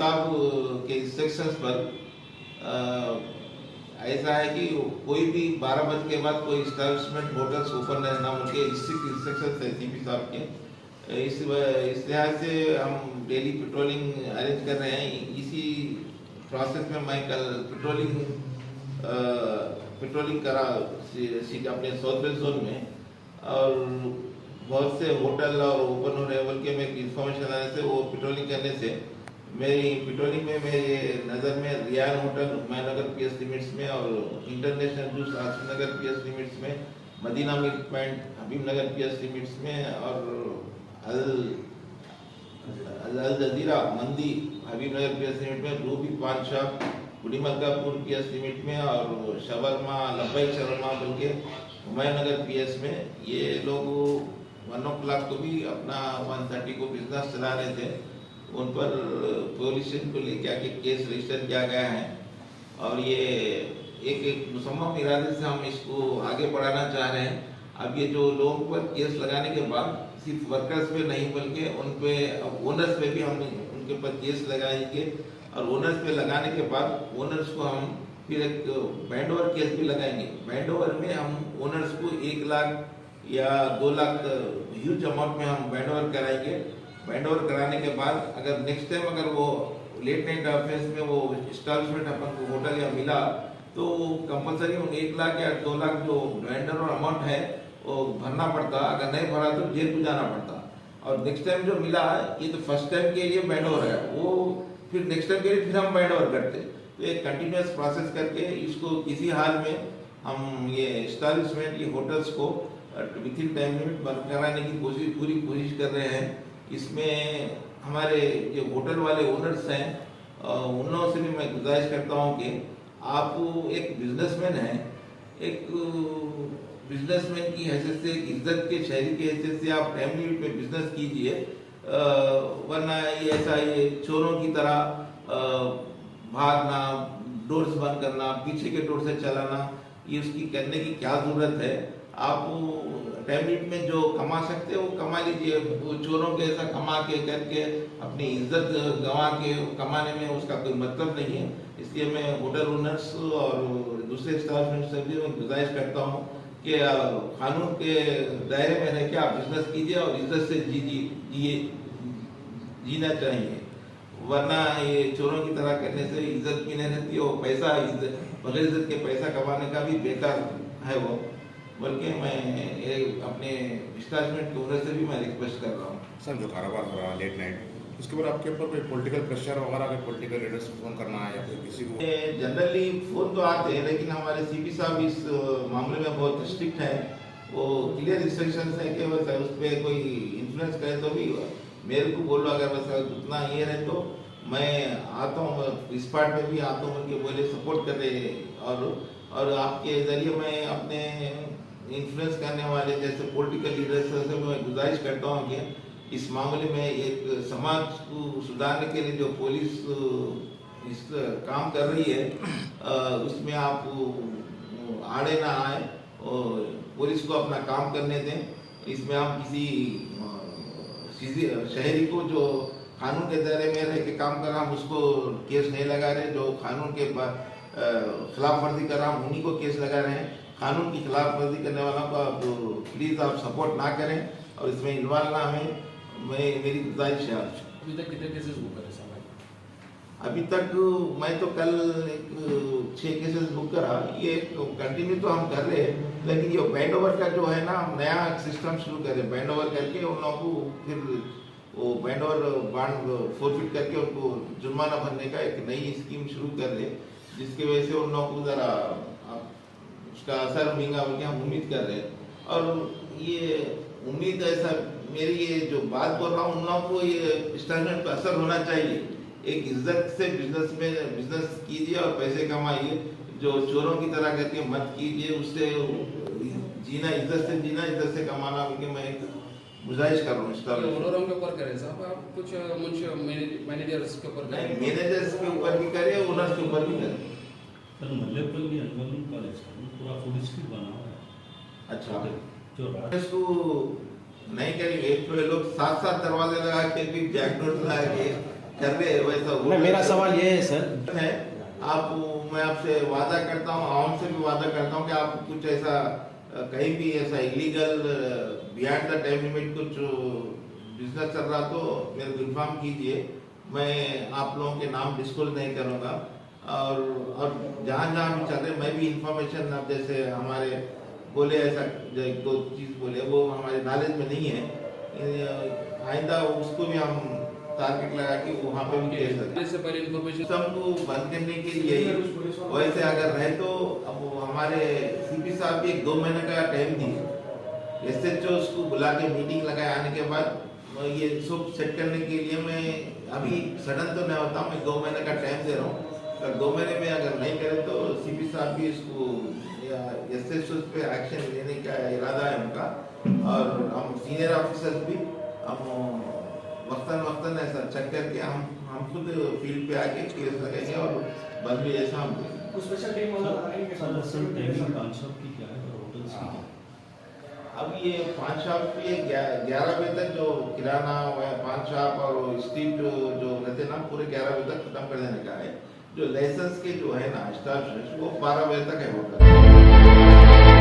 साहब के इंस्ट्रक्शंस पर ऐसा है कि कोई भी 12 बजे के बाद कोई इस्टेब्लिशमेंट होटल्स ओपन रहना उनके स्ट्रिक्ट इंस्ट्रक्शंस है सीपी साहब के। इस लिहाज से हम डेली पेट्रोलिंग अरेंज कर रहे हैं। इसी प्रोसेस में मैं कल पेट्रोलिंग करा अपने साउथ वेस्ट जोन में, और बहुत से होटल और ओपन और लेवल के में इंफॉर्मेशन आने से वो पेट्रोलिंग करने से मेरी पेट्रोलिंग में मेरे नज़र में रियान होटल हुमायूंनगर पीएस लिमिट्स में और इंटरनेशनल जूस आसिफ नगर पीएस लिमिट्स में, मदीना मिल्क पॉइंट हबीब नगर पीएस लिमिट्स में और अल जजीरा मंदी हबीब नगर पीएस लिमिट में, रूबी पान शॉप गुड़ीमलकापुर पीएस लिमिट में और शवरमा लब्बैक शवरमा बल्कि हुमायूंनगर पीएस में। ये लोग 1 o'clock को भी अपना 1:30 को बिजनेस चला रहे थे। उन पर पुलिस को लेके आके केस रजिस्टर किया गया है और ये एक मुसम्मम इरादे से हम इसको आगे बढ़ाना चाह रहे हैं। अब ये जो लोगों पर केस लगाने के बाद सिर्फ वर्कर्स पे नहीं बल्कि उन पे ओनर्स पे भी हम उनके ऊपर केस लगाएंगे और ओनर्स पे लगाने के बाद ओनर्स को हम फिर एक बैंड ओवर केस भी लगाएंगे। बैंड ओवर में हम ओनर्स को 1 लाख या 2 लाख ह्यूज अमाउंट में हम बैंड ओवर कराएंगे। बैंड ओवर कराने के बाद अगर नेक्स्ट टाइम अगर वो लेट नाइट अफेयर्स में वो एस्टैब्लिशमेंट अपन को होटल या मिला तो कंपलसरी 1 लाख या 2 लाख जो बैंड ओवर अमाउंट है वो भरना पड़ता, अगर नहीं भरा तो जेल को जाना पड़ता। और नेक्स्ट टाइम जो मिला ये तो फर्स्ट टाइम के लिए बैंड ओवर है, वो फिर नेक्स्ट टाइम के लिए फिर हम बैंड ओवर करते। तो एक कंटिन्यूस प्रोसेस करके इसको किसी हाल में हम ये एस्टैब्लिशमेंट ये होटल्स को विद इन टाइम लिमिट बंद कराने की पूरी कोशिश कर रहे हैं। इसमें हमारे जो होटल वाले ओनर्स हैं उन लोगों से भी मैं गुजारिश करता हूं कि आप एक बिजनेसमैन हैं, एक बिजनेसमैन की हैसियत से, एक इज्जत के शहरी की हैसियत से आप टाइम लिमिट में बिजनेस कीजिए, वरना ये ऐसा ये चोरों की तरह भागना, डोर्स बंद करना, पीछे के डोर से चलाना, ये उसकी करने की क्या जरूरत है। आप टाइम लिमिट में जो कमा सकते हो वो कमा लीजिए। वो चोरों के ऐसा कमा के करके अपनी इज्जत गंवा के कमाने में उसका कोई मतलब नहीं है। इसलिए मैं होटल ओनर्स और दूसरे स्टाफ से भी मैं गुजारिश करता हूँ कि कानून के दायरे में रह के आप बिजनेस कीजिए और इज्जत से जीना चाहिए, वरना ये चोरों की तरह करने से इज्जत भी नहीं रहती और पैसा बगैर इज्जत के पैसा कमाने का भी बेकार है वो। बल्कि मैं अपने एस्टैब्लिशमेंट के ओनर से भी मैं रिक्वेस्ट कर रहा हूँ। सर जो कारोबार हो रहा है लेट नाइट उसके बाद आपके ऊपर कोई पॉलिटिकल प्रेशर वगैरह अगर पॉलिटिकल लीडर्स को फोन करना है या फिर किसी को? जनरली फोन तो आते हैं लेकिन हमारे सीपी साहब इस मामले में बहुत स्ट्रिक्ट है। वो क्लियर इंस्ट्रक्शंस है कि बस उस पर कोई इन्फ्लुएंस करे तो भी मेरे को बोलो, अगर बस उतना ये है तो मैं आता हूँ, इस पार्ट में भी आता हूँ उनके बोले सपोर्ट कर रहे। और आपके जरिए मैं अपने इन्फ्लुएंस करने वाले जैसे पॉलिटिकल लीडर्स से मैं गुजारिश करता हूँ कि इस मामले में एक समाज को सुधारने के लिए जो पुलिस इस काम कर रही है उसमें आप आड़े ना आए और पुलिस को अपना काम करने दें। इसमें हम किसी शहरी को जो कानून के दायरे में रह के काम कर रहा हम उसको केस नहीं लगा रहे, जो कानून के खिलाफ वर्जी कर रहा हम उन्हीं को केस लगा रहे हैं। कानून की खिलाफ वर्जी करने वालों को आप प्लीज आप सपोर्ट ना करें और इसमें इन्वॉल्व ना हों, मेरी गुजारिश है। अभी तक कितने केसेस बुक करे साहब? अभी तक मैं तो कल 6 केसेस बुक करा। ये कंटिन्यू तो हम कर रहे हैं लेकिन ये बैंड ओवर का जो है ना हम नया सिस्टम शुरू कर रहे हैं। बैंड ओवर करके उन लोगों को फिर वो बैंड ओवर बांड फोरफिट करके उनको जुर्माना भरने का एक नई स्कीम शुरू कर रहे हैं, जिसकी वजह से उन लोगों को ज़रा उसका असर मिलेगा बोल के हम उम्मीद कर रहे हैं। और ये उम्मीद ऐसा मेरी ये जो बात बोल रहा हूँ उन लोगों को ये स्टैंडर्ड पर असर होना चाहिए। एक इज्जत से बिजनेस कीजिए और पैसे कमाइए, जो चोरों की तरह करके मत कीजिए। उससे जीना इज्जत से जीना, इज्जत से कमाना, क्योंकि मैं एक गुजारिश कर रहा हूँ। ओनरों के ऊपर करें साहब आप कुछ मैनेजर्स के ऊपर करें? मैनेजर्स के ऊपर भी करें, ओनर्स के ऊपर भी करें। सर मल्लेपल भी अनमोल कॉलेज का पूरा फूड स्ट्रीट बना हुआ है। अच्छा, जो इसको नहीं करेंगे तो लोग 7-7 दरवाजे लगा के भी बैकडोर लगा के कर रहे वैसा नहीं, मेरा सवाल ये है सर, है। आप मैं आपसे वादा करता हूँ, आवाम से भी वादा करता हूँ कि आप कुछ ऐसा कहीं भी ऐसा illegal beyond the time limit कुछ बिजनेस चल रहा तो मेरे को इन्फॉर्म कीजिए। मैं आप लोगों के नाम डिस्क्लोज नहीं करूँगा और जहाँ जहाँ भी चल रहे मैं भी इंफॉर्मेशन, अब जैसे हमारे बोले ऐसा जो एक दो चीज़ बोले वो हमारे नॉलेज में नहीं है, आइंदा उसको भी हम टारगेट लगा के वहाँ पे भी केस करें। इससे पहले इन्फॉर्मेशन सबको बंद करने के लिए ही वैसे अगर रहे तो अब हमारे सीपी साहब भी 2 महीने का टाइम दिए, एसएचओ को बुला के मीटिंग लगाए, आने के बाद ये सब सेट करने के लिए मैं अभी सडन तो नहीं होता, मैं 2 महीने का टाइम दे रहा हूँ। अगर 2 महीने में अगर नहीं करे तो सीपी साहब भी इसको या एसएचओ पे एक्शन लेने का इरादा है उनका, और हम सीनियर ऑफिसर्स भी हम वक्तन ऐसा चेक करके हम खुद फील्ड पे आके केस लगाएंगे और बंद भी ऐसा हम करेंगे। कुछ स्पेशल टीम वगैरह सर सर टाइमिंग पान शॉप की क्या है और होटल्स की क्या है? अब ये पान शॉप भी 11 बजे तक जो किराना पान शॉप और स्ट्रीट जो रहते ना पूरे 11 बजे तक खत्म कर देने का है। जो लाइसेंस के जो है ना स्टाफ वो 12 बजे तक है होटल।